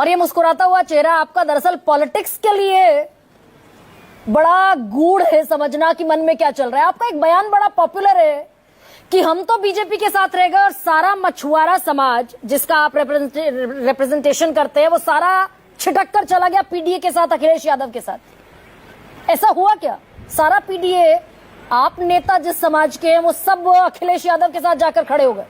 और ये मुस्कुराता हुआ चेहरा आपका दरअसल पॉलिटिक्स के लिए बड़ा गूढ़ है समझना कि मन में क्या चल रहा है। आपका एक बयान बड़ा पॉपुलर है कि हम तो बीजेपी के साथ रहेगा और सारा मछुआरा समाज जिसका आप रिप्रेजेंटेशन करते हैं वो सारा छिटक कर चला गया पीडीए के साथ, अखिलेश यादव के साथ। ऐसा हुआ क्या? सारा पीडीए, आप नेता जिस समाज के हैं वो सब अखिलेश यादव के साथ जाकर खड़े हो गए।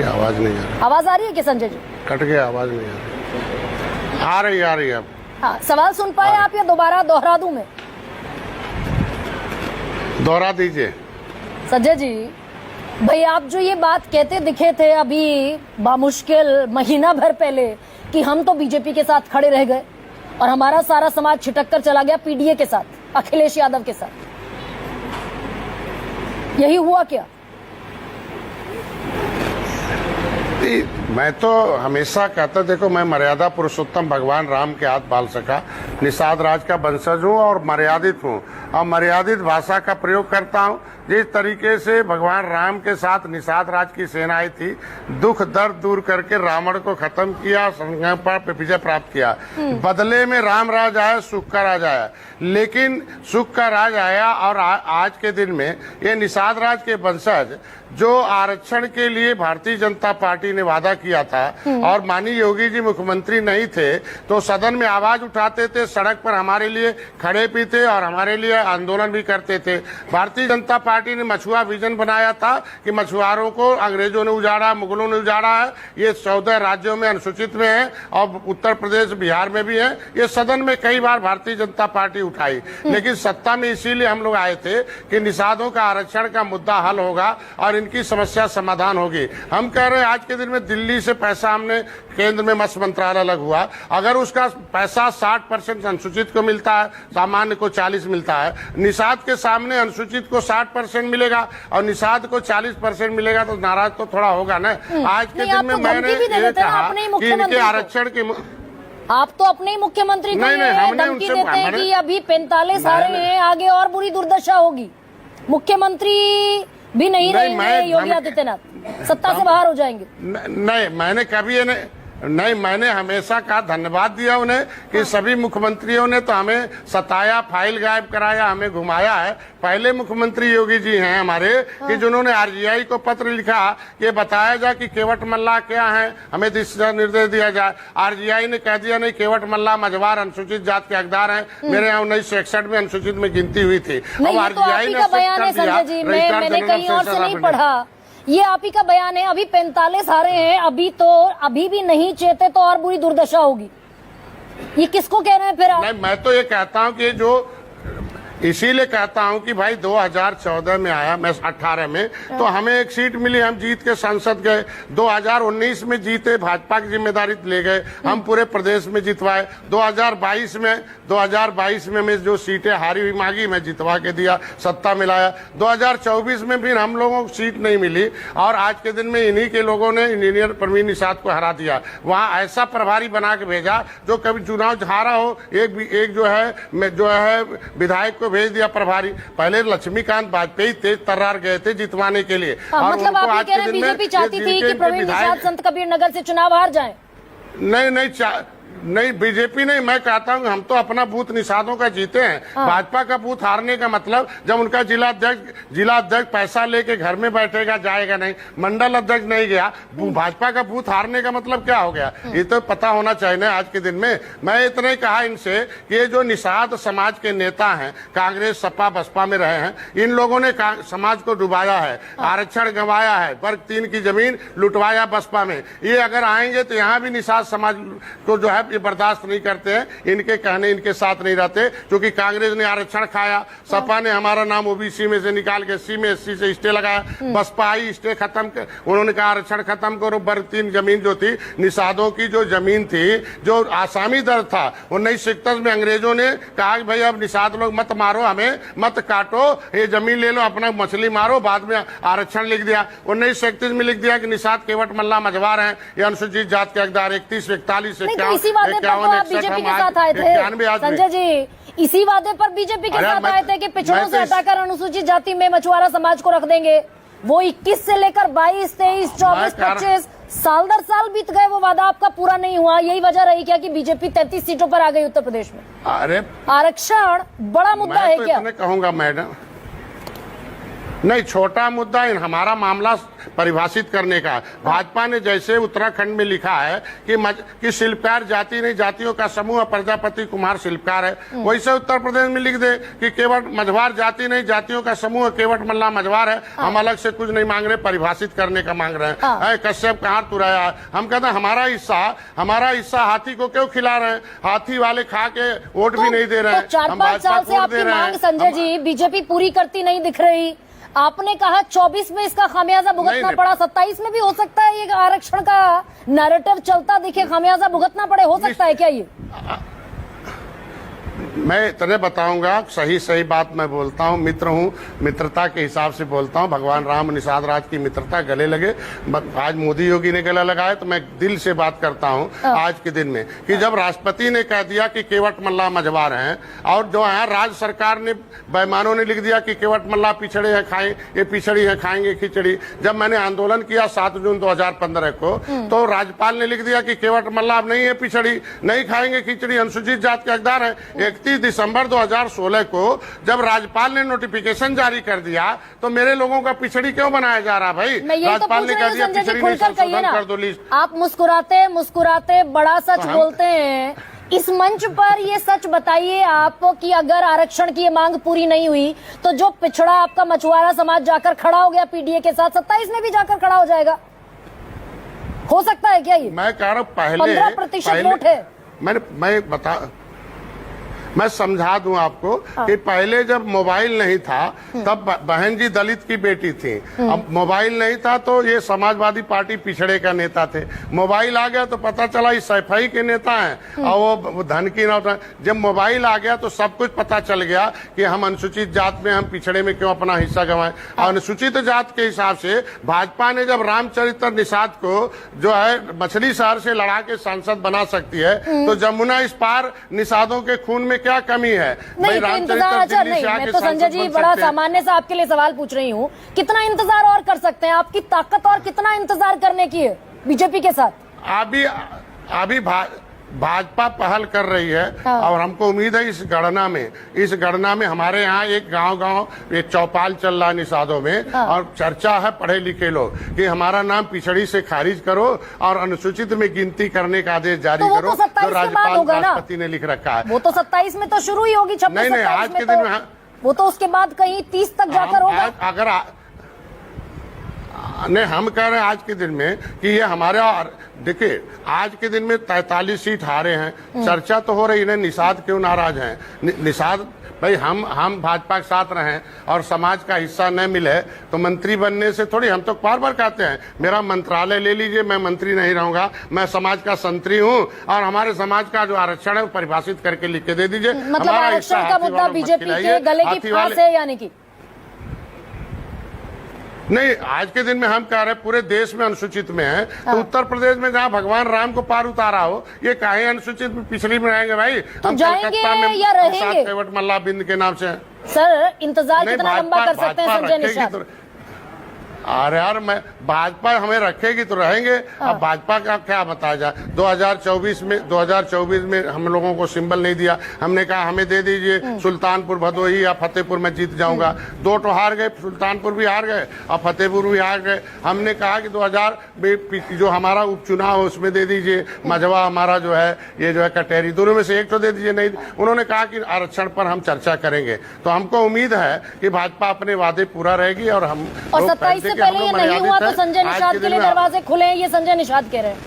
आवाज नहीं आ रही। आवाज आ रही है कि संजय जी? कट गया, आवाज नहीं आ रही। आ रही है अब। हाँ, सवाल सुन पाए आप या दोबारा दोहरा दूं मैं? दोहरा दीजिए। संजय जी, भाई आप जो ये बात कहते दिखे थे अभी बामुश्किल महीना भर पहले कि हम तो बीजेपी के साथ खड़े रह गए और हमारा सारा समाज छिटक कर चला गया पीडीए के साथ, अखिलेश यादव के साथ, यही हुआ क्या? मैं तो हमेशा कहता, देखो मैं मर्यादा पुरुषोत्तम भगवान राम के हाथ बाल सका निषाद राज का वंशज हूँ और मर्यादित हूँ और मर्यादित भाषा का प्रयोग करता हूँ। जिस तरीके से भगवान राम के साथ निषाद राज की सेना आई थी, दुख दर्द दूर करके रावण को खत्म किया, संग्राम पर विजय प्राप्त किया, बदले में राम राज आया, सुख का राज आया। लेकिन सुख का राज आया और आज के दिन में ये निषाद राज के वंशज जो आरक्षण के लिए भारतीय जनता पार्टी ने वादा किया था और माननीय योगी जी मुख्यमंत्री नहीं थे तो सदन में आवाज उठाते थे, सड़क पर हमारे लिए खड़े भी थे और हमारे लिए आंदोलन भी करते थे। भारतीय जनता पार्टी ने मछुआ विजन बनाया था कि मछुआरों को अंग्रेजों ने उजाड़ा, मुगलों ने उजाड़ा है, ये 14 राज्यों में अनुसूचित में है और उत्तर प्रदेश बिहार में भी है। ये सदन में कई बार भारतीय जनता पार्टी उठाई, लेकिन सत्ता में इसीलिए हम लोग आए थे कि निषादों का आरक्षण का मुद्दा हल होगा और इनकी समस्या समाधान होगी। हम कह रहे हैं आज के दिन में दिल्ली से पैसा हमने केंद्र में मत्स्य मंत्रालय अलग हुआ, अगर उसका पैसा 60% अनुसूचित को मिलता है, सामान्य को 40 मिलता है, निषाद के सामने अनुसूचित को 60% मिलेगा और निषाद को 40% मिलेगा तो नाराज तो थोड़ा होगा ना। आज के दिन में मैंने ये कहा कि इनके आरक्षण की, आप तो अपने ही मुख्यमंत्री को धमकी देते हैं कि अभी 45 आ रहे हैं, आगे और बुरी दुर्दशा होगी, मुख्यमंत्री भी नहीं रहेंगे योगी आदित्यनाथ, सत्ता से बाहर हो जाएंगे। नहीं, मैंने कभी ये नहीं, मैंने हमेशा कहा, धन्यवाद दिया उन्हें कि सभी मुख्यमंत्रियों ने तो हमें सताया, फाइल गायब कराया, हमें घुमाया है। पहले मुख्यमंत्री योगी जी हैं हमारे कि जिन्होंने आरजीआई को पत्र लिखा कि बताया जाए कि केवट मल्लाह क्या है, हमें दिशा निर्देश दिया जाए। आरजीआई ने कह दिया नहीं, केवट मल्लाह मझवार अनुसूचित जात के हकदार हैं। मेरे यहाँ 1961 में अनुसूचित में गिनती हुई थी। अब आरजीआई ने बयान है संजय जी, मैंने कहीं और से नहीं पढ़ा, ये आप ही का बयान है। अभी 45 आ रहे हैं, अभी भी नहीं चेते तो और बुरी दुर्दशा होगी। ये किसको कह रहे हैं फिर आप? नहीं, मैं तो ये कहता हूँ कि जो इसीलिए कहता हूं कि भाई 2014 में आया, मैं 18 में, तो हमें एक सीट मिली, हम जीत के संसद गए। 2019 में जीते, भाजपा की जिम्मेदारी ले गए, हम पूरे प्रदेश में जितवाए। 2022 में मैं जो सीटें हारी हुई मांगी मैं जितवा के दिया, सत्ता मिलाया। 2024 में फिर हम लोगों को सीट नहीं मिली और आज के दिन में इन्हीं के लोगों ने इंजीनियर परवीन निषाद को हरा दिया। वहां ऐसा प्रभारी बना के भेजा जो कभी चुनाव हारा हो, एक जो है विधायक को भेज दिया प्रभारी। पहले लक्ष्मीकांत वाजपेयी तेज तर्रार गए थे जितवाने के लिए। और मतलब आप ये कह रहे हैं बीजेपी चाहती थी कि प्रवीण निषाद संत कबीर नगर से चुनाव हार जाएं? नहीं, बीजेपी नहीं, मैं कहता हूँ हम तो अपना बूथ निषादों का जीते हैं। भाजपा का बूथ हारने का मतलब जब उनका जिला अध्यक्ष पैसा लेके घर में बैठेगा, जाएगा नहीं, मंडल अध्यक्ष नहीं गया, भाजपा का बूथ हारने का मतलब क्या हो गया? ये तो पता होना चाहिए ना आज के दिन में। मैं इतना ही कहा इनसे कि ये जो निषाद समाज के नेता हैं, कांग्रेस सपा बसपा में रहे हैं, इन लोगों ने समाज को डुबाया है, आरक्षण गंवाया है, वर्ग 3 की जमीन लुटवाया बसपा में। ये अगर आएंगे तो यहाँ भी निषाद समाज को जो है ये बर्दाश्त नहीं करते हैं, इनके कहने इनके साथ नहीं रहते। क्योंकि कांग्रेस ने आरक्षण खाया, सपा ने हमारा नाम ओबीसी में से निकाल के सी में एससी से स्टे लगाया, बसपा आई स्टे खत्म कर, उन्होंने कहा आरक्षण खत्म करो। वर्ग 3 जमीन जो थी, निषादों की जो जमीन थी, जो आसामी दर था, 1931 में अंग्रेजों ने कहा कि भाई अब निषाद लोग मत मारो, हमें मत काटो, ये जमीन ले लो, अपना मछली मारो। बाद में आरक्षण लिख दिया, 1931 में लिख दिया कि निषाद केवट मल्लाह मझवार हैं, ये अनुसूचित जात के हकदार। 31, 41, 51 इसी वादे पर तो आप बीजेपी के साथ आए थे संजय जी, इसी वादे पर बीजेपी के साथ आए थे कि पिछड़ों से हटाकर अनुसूचित जाति में मछुआरा समाज को रख देंगे। वो 21 से लेकर 22, 23, 24, 25 साल दर साल बीत गए, वो वादा आपका पूरा नहीं हुआ। यही वजह रही क्या कि बीजेपी 33 सीटों पर आ गई उत्तर प्रदेश में? अरे आरक्षण बड़ा मुद्दा है क्या? मैं कहूंगा मैडम, नहीं छोटा मुद्दा है, हमारा मामला परिभाषित करने का। भाजपा ने जैसे उत्तराखंड में लिखा है कि शिल्पकार जाति नहीं जातियों का समूह प्रजापति कुमार शिल्पकार है, वैसे उत्तर प्रदेश में लिख दे कि केवट मझवार जाति नहीं जातियों का समूह केवट मल्ला मझवार है। हम अलग से कुछ नहीं मांग रहे, परिभाषित करने का मांग रहे हैं। कश्यप कहाँ तुराया है? हम कहते हैं हमारा हिस्सा हाथी को क्यों खिला रहे हैं? हाथी वाले खा के वोट भी नहीं दे रहे हैं। 4-5 साल से आपकी मांग संजय जी बीजेपी पूरी करती नहीं दिख रही। आपने कहा 24 में इसका खामियाजा भुगतना पड़ा, 27 में भी हो सकता है ये आरक्षण का नैरेटिव चलता दिखे, खामियाजा भुगतना पड़े, हो सकता है क्या ये? मैं इतने बताऊंगा, सही बात मैं बोलता हूँ, मित्र हूँ, मित्रता के हिसाब से बोलता हूँ। भगवान राम निषाद राज की मित्रता गले लगे, आज मोदी योगी ने गला लगाया, तो मैं दिल से बात करता हूँ आज के दिन में कि जब राष्ट्रपति ने कह दिया कि केवट मल्ला मझवार हैं, और जो है राज्य सरकार ने बैमानों ने लिख दिया कि केवट मल्ला पिछड़े हैं, खाए ये पिछड़ी है खाएंगे खिचड़ी। जब मैंने आंदोलन किया 7 जून 2015 को, तो राज्यपाल ने लिख दिया कि केवट मल्ला अब नहीं है पिछड़ी, नहीं खाएंगे खिचड़ी, अनुसूचित जात के हकदार है। 31 दिसंबर 2016 को जब राज्यपाल ने नोटिफिकेशन जारी कर दिया, तो मेरे लोगों का पिछड़ी क्यों बनाया जा रहा भाई? राज्यपाल ने कह दिया पिछड़ी नहीं, संशोधन कर दो लिस्ट। आप मुस्कुराते बड़ा सच बोलते हैं। इस मंच पर ये सच बताइए आप कि अगर आरक्षण की ये मांग पूरी नहीं हुई तो जो पिछड़ा आपका मछुआरा समाज जाकर खड़ा हो गया पीडीए के साथ, 27 में भी जाकर खड़ा हो जाएगा, हो सकता है क्या ये? मैं कह रहा हूँ पहले 15% वोट है। मैं समझा दूं आपको कि पहले जब मोबाइल नहीं था तब बहन जी दलित की बेटी थी। अब मोबाइल नहीं था तो ये समाजवादी पार्टी पिछड़े का नेता थे। मोबाइल आ गया तो पता चला ये सैफई के नेता हैं और वो धन की नौता। जब मोबाइल आ गया तो सब कुछ पता चल गया कि हम अनुसूचित जात में, हम पिछड़े में क्यों अपना हिस्सा गंवाएं। अनुसूचित जात के हिसाब से भाजपा ने जब रामचरित्र निषाद को जो है मछली शहर से लड़ा के सांसद बना सकती है, तो जमुना इस पार निषादों के खून में क्या कमी है? नहीं, तो इंतजार नहीं, मैं तो संजय जी बड़ा सामान्य सा आपके लिए सवाल पूछ रही हूँ, कितना इंतजार और कर सकते हैं? आपकी ताकत और कितना इंतजार करने की है बीजेपी के साथ? अभी भाजपा पहल कर रही है और हमको उम्मीद है इस गणना में हमारे यहाँ एक गांव एक चौपाल चल रहा है निषादों में, और चर्चा है पढ़े लिखे लोग कि हमारा नाम पिछड़ी से खारिज करो और अनुसूचित में गिनती करने का आदेश जारी करो, जो राष्ट्रपति ने लिख रखा है। वो तो 27 में तो शुरू ही होगी, 26 नहीं, आज के दिन में वो तो उसके बाद कहीं 30 तक जाकर होगा। अगर नहीं, हम कह रहे हैं आज के दिन में कि ये हमारा, देखिए आज के दिन में 43 सीट हारे हैं, चर्चा तो हो रही है निषाद क्यों नाराज हैं। निषाद भाई हम भाजपा के साथ रहें और समाज का हिस्सा न मिले तो मंत्री बनने से थोड़ी, हम तो बार कहते हैं मेरा मंत्रालय ले लीजिए, मैं मंत्री नहीं रहूंगा, मैं समाज का संतरी हूं और हमारे समाज का जो आरक्षण है वो परिभाषित करके लिख के दे दीजिए। मतलब आरक्षण का मुद्दा बीजेपी के गले की फांस है यानी कि? नहीं, आज के दिन में हम कह रहे हैं पूरे देश में अनुसूचित में है, तो उत्तर प्रदेश में जहाँ भगवान राम को पार उतारा हो, ये काहे अनुसूचित में पिछड़ी में रहेंगे भाई? तो हम कलकत्ता में या रहेंगे केवट मल्ला बिंद के नाम से। सर इंतजार कितना लंबा कर सकते हैं संजय निषाद? अरे यार, मैं भाजपा हमें रखेगी तो रहेंगे। अब भाजपा का क्या बताया जाए? 2024 में हम लोगों को सिंबल नहीं दिया, हमने कहा हमें दे दीजिए, सुल्तानपुर भदोही या फतेहपुर में जीत जाऊंगा। 2 तो हार गए, सुल्तानपुर भी हार गए और फतेहपुर भी हार गए। हमने कहा कि 2000 जो हमारा उपचुनाव है उसमें दे दीजिए, मझवा हमारा जो है ये जो है कटेरी, दोनों में से एक तो दे दीजिए। नहीं, उन्होंने कहा कि आरक्षण पर हम चर्चा करेंगे। तो हमको उम्मीद है कि भाजपा अपने वादे पूरा रहेगी और हम 27 से पहले ये नहीं हुआ तो संजय निषाद के लिए दरवाजे खुले हैं, ये संजय निषाद कह रहे हैं।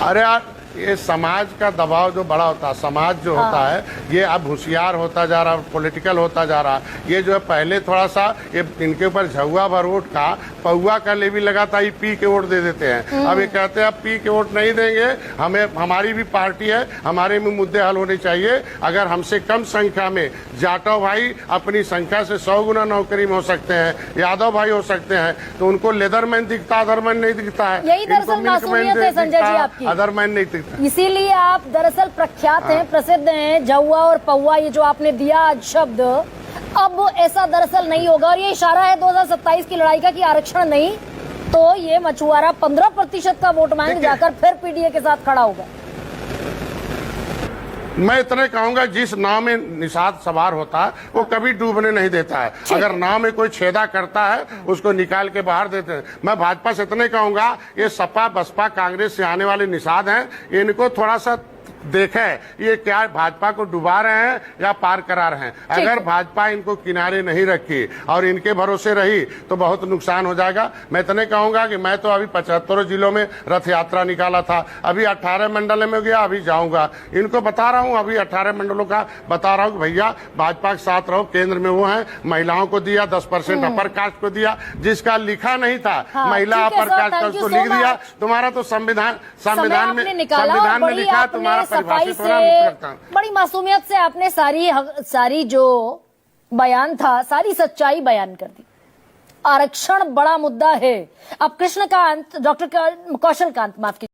अरे यार, ये समाज का दबाव जो बड़ा होता है, समाज जो होता है ये अब होशियार होता जा रहा है, पॉलिटिकल होता जा रहा है। ये जो है पहले थोड़ा सा ये इनके ऊपर झुआ भर वोट का पौवा का लेवी लगा था, ये पी के वोट दे देते हैं। अब ये कहते हैं अब पी के वोट नहीं देंगे, हमें, हमारी भी पार्टी है, हमारे भी मुद्दे हल होने चाहिए। अगर हमसे कम संख्या में जाटव भाई अपनी संख्या से 100 गुना नौकरी में हो सकते हैं, यादव भाई हो सकते हैं, तो उनको लेदरमैन दिखता, अदरमैन नहीं दिखता है। यही दरअसल मासूमियत है संजय जी आपकी, अदरमैन नहीं दिखता है। इसीलिए आप दरअसल प्रख्यात हैं, प्रसिद्ध हैं, जहुआ और पौआ, ये जो आपने दिया आज शब्द, अब ऐसा दरअसल नहीं होगा। और ये इशारा है 2027 की लड़ाई का कि आरक्षण नहीं तो ये मछुआरा 15% का वोट बैंक जाकर फिर पीडीए के साथ खड़ा होगा। मैं इतने कहूंगा, जिस नाव में निषाद सवार होता है वो कभी डूबने नहीं देता है। अगर नाव में कोई छेदा करता है उसको निकाल के बाहर देते हैं। मैं भाजपा से इतने कहूंगा, ये सपा बसपा कांग्रेस से आने वाले निषाद हैं, इनको थोड़ा सा देखें ये क्या भाजपा को डुबा रहे हैं या पार करा रहे हैं। अगर भाजपा इनको किनारे नहीं रखी और इनके भरोसे रही तो बहुत नुकसान हो जाएगा। मैं इतने कहूंगा कि मैं तो अभी 75 जिलों में रथ यात्रा निकाला था, अभी 18 मंडल में गया, अभी जाऊंगा। इनको बता रहा हूं, अभी 18 मंडलों का बता रहा हूं कि भैया भाजपा के साथ रहो। केंद्र में वो है, महिलाओं को दिया 10% अपर कास्ट को दिया, जिसका लिखा नहीं था महिला अपर कास्ट उसको लिख दिया। तुम्हारा तो संविधान में लिखा, तुम्हारा सफाई से, बड़ी मासूमियत से आपने सारी जो बयान था, सारी सच्चाई बयान कर दी। आरक्षण बड़ा मुद्दा है। अब कृष्णकांत, डॉक्टर कौशल कांत, माफ कीजिए।